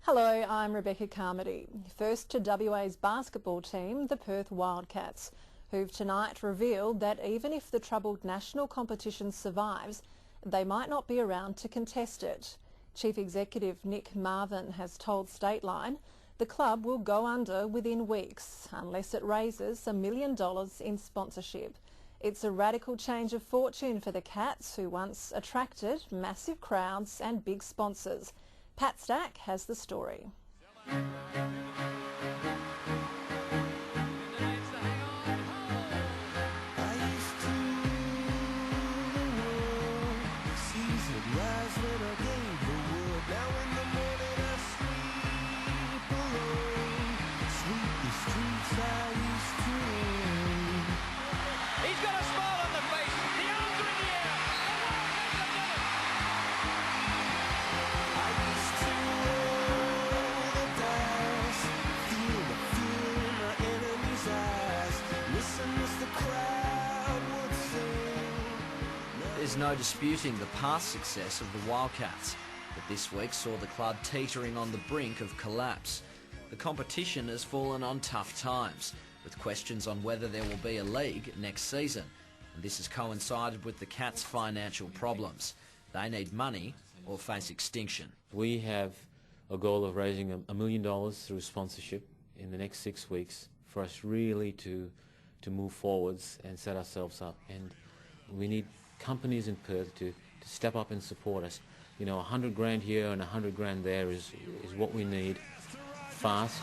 Hello, I'm Rebecca Carmody. First to WA's basketball team, the Perth Wildcats, who've tonight revealed that even if the troubled national competition survives, they might not be around to contest it. Chief Executive Nick Marvin has told Stateline the club will go under within weeks unless it raises $1 million in sponsorship. It's a radical change of fortune for the Cats, who once attracted massive crowds and big sponsors. Pat Stack has the story. He's got a smile on the face. The arms are in the air. There's no disputing the past success of the Wildcats, but this week saw the club teetering on the brink of collapse. The competition has fallen on tough times, with questions on whether there will be a league next season, and this has coincided with the Cats' financial problems. They need money or face extinction. We have a goal of raising $1 million through sponsorship in the next 6 weeks for us really to move forwards and set ourselves up. And we need companies in Perth to step up and support us. You know, 100 grand here and 100 grand there is what we need fast.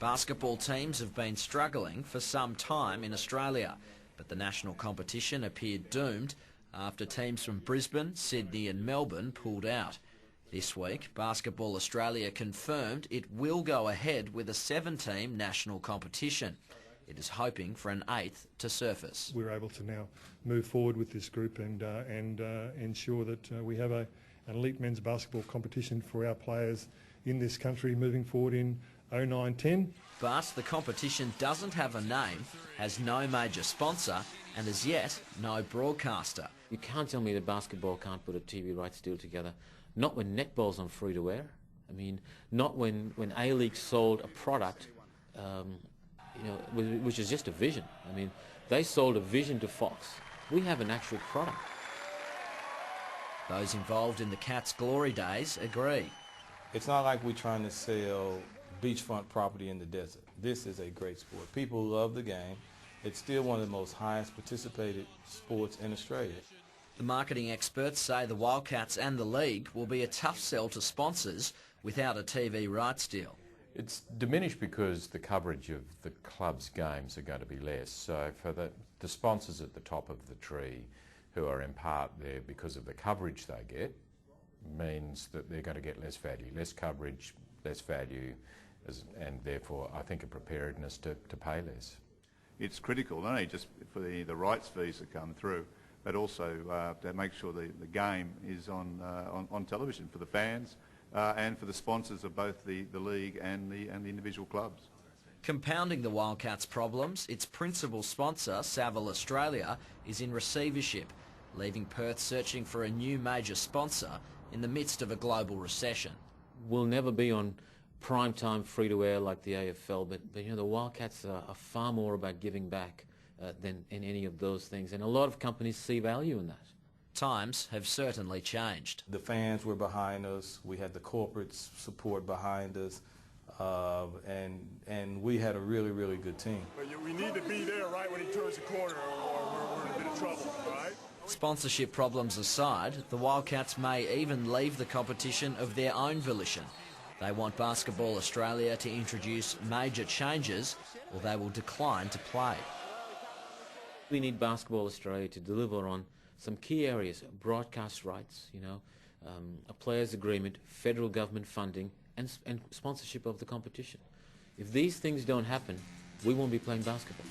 Basketball teams have been struggling for some time in Australia, but the national competition appeared doomed after teams from Brisbane, Sydney and Melbourne pulled out. This week, Basketball Australia confirmed it will go ahead with a 7-team national competition. It is hoping for an 8th to surface. We're able to now move forward with this group and ensure that we have an elite men's basketball competition for our players in this country moving forward in 09-10. But the competition doesn't have a name, has no major sponsor and as yet no broadcaster. You can't tell me that basketball can't put a TV rights deal together. Not when netball's on free-to-air. I mean, not when A-League sold a product which is just a vision. I mean, they sold a vision to Fox. We have an actual product. Those involved in the Cats' glory days agree. It's not like we're trying to sell beachfront property in the desert. This is a great sport. People love the game. It's still one of the most highest participated sports in Australia. The marketing experts say the Wildcats and the league will be a tough sell to sponsors without a TV rights deal. It's diminished because the coverage of the club's games are going to be less. So for the sponsors at the top of the tree, who are in part there because of the coverage they get, means that they're going to get less value, less coverage, less value, and therefore I think a preparedness to pay less. It's critical not only just for the rights fees that come through, but also to make sure the game is on television for the fans and for the sponsors of both the league and the individual clubs. Compounding the Wildcats' problems, its principal sponsor, Savile Australia, is in receivership, leaving Perth searching for a new major sponsor in the midst of a global recession. We'll never be on prime-time free-to-air like the AFL, but you know, the Wildcats are far more about giving back than in any of those things, and a lot of companies see value in that. Times have certainly changed. The fans were behind us. We had the corporate support behind us. And we had a really, really good team. But we need to be there right when he turns the corner or we're in a bit of trouble, all right? Sponsorship problems aside, the Wildcats may even leave the competition of their own volition. They want Basketball Australia to introduce major changes or they will decline to play. We need Basketball Australia to deliver on some key areas: broadcast rights, a players' agreement, federal government funding, and sponsorship of the competition. If these things don't happen, we won't be playing basketball.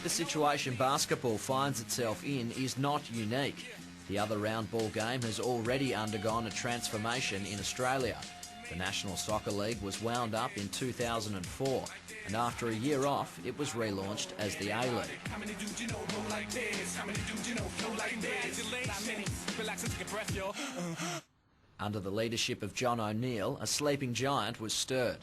The situation basketball finds itself in is not unique. The other round ball game has already undergone a transformation in Australia. The National Soccer League was wound up in 2004, and after a year off, it was relaunched as the A-League. relax and take a breath, yo. Under the leadership of John O'Neill, a sleeping giant was stirred.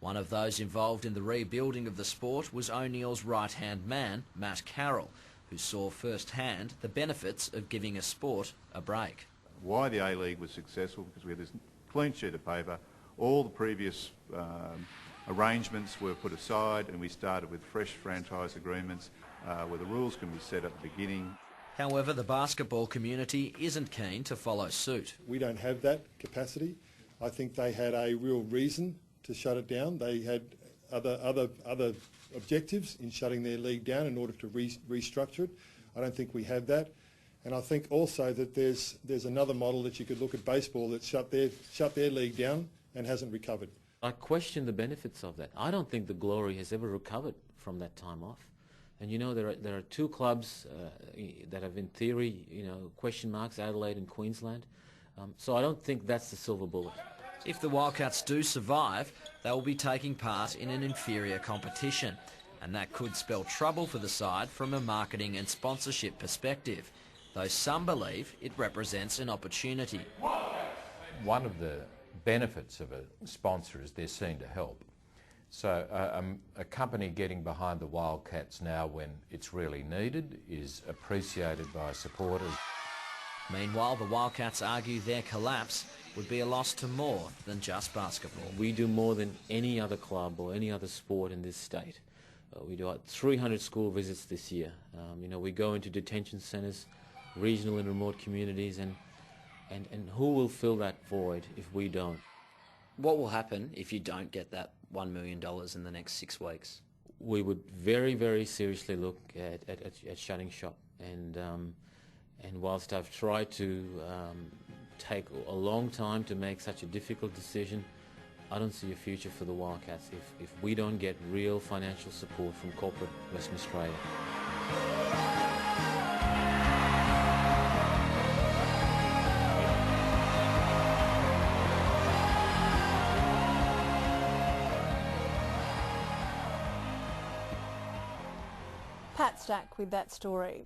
One of those involved in the rebuilding of the sport was O'Neill's right-hand man, Matt Carroll, who saw firsthand the benefits of giving a sport a break. Why the A-League was successful, because we had this clean sheet of paper. All the previous arrangements were put aside and we started with fresh franchise agreements where the rules can be set at the beginning. However, the basketball community isn't keen to follow suit. We don't have that capacity. I think they had a real reason to shut it down. They had other objectives in shutting their league down in order to restructure it. I don't think we have that. And I think also that there's another model that you could look at baseball that shut their league down and hasn't recovered. I question the benefits of that. I don't think the Glory has ever recovered from that time off. And you know, there are two clubs that have, in theory, question marks: Adelaide and Queensland. So I don't think that's the silver bullet. If the Wildcats do survive, they will be taking part in an inferior competition, and that could spell trouble for the side from a marketing and sponsorship perspective, though some believe it represents an opportunity. One of the benefits of a sponsor is they're seen to help. So a company getting behind the Wildcats now when it's really needed is appreciated by supporters. Meanwhile, the Wildcats argue their collapse would be a loss to more than just basketball. We do more than any other club or any other sport in this state. We do 300 school visits this year. We go into detention centres, regional and remote communities, and who will fill that void if we don't? What will happen if you don't get that $1 million in the next 6 weeks? We would very, very seriously look at shutting shop. And whilst I've tried to take a long time to make such a difficult decision, I don't see a future for the Wildcats if we don't get real financial support from corporate Western Australia. Pat Stack with that story.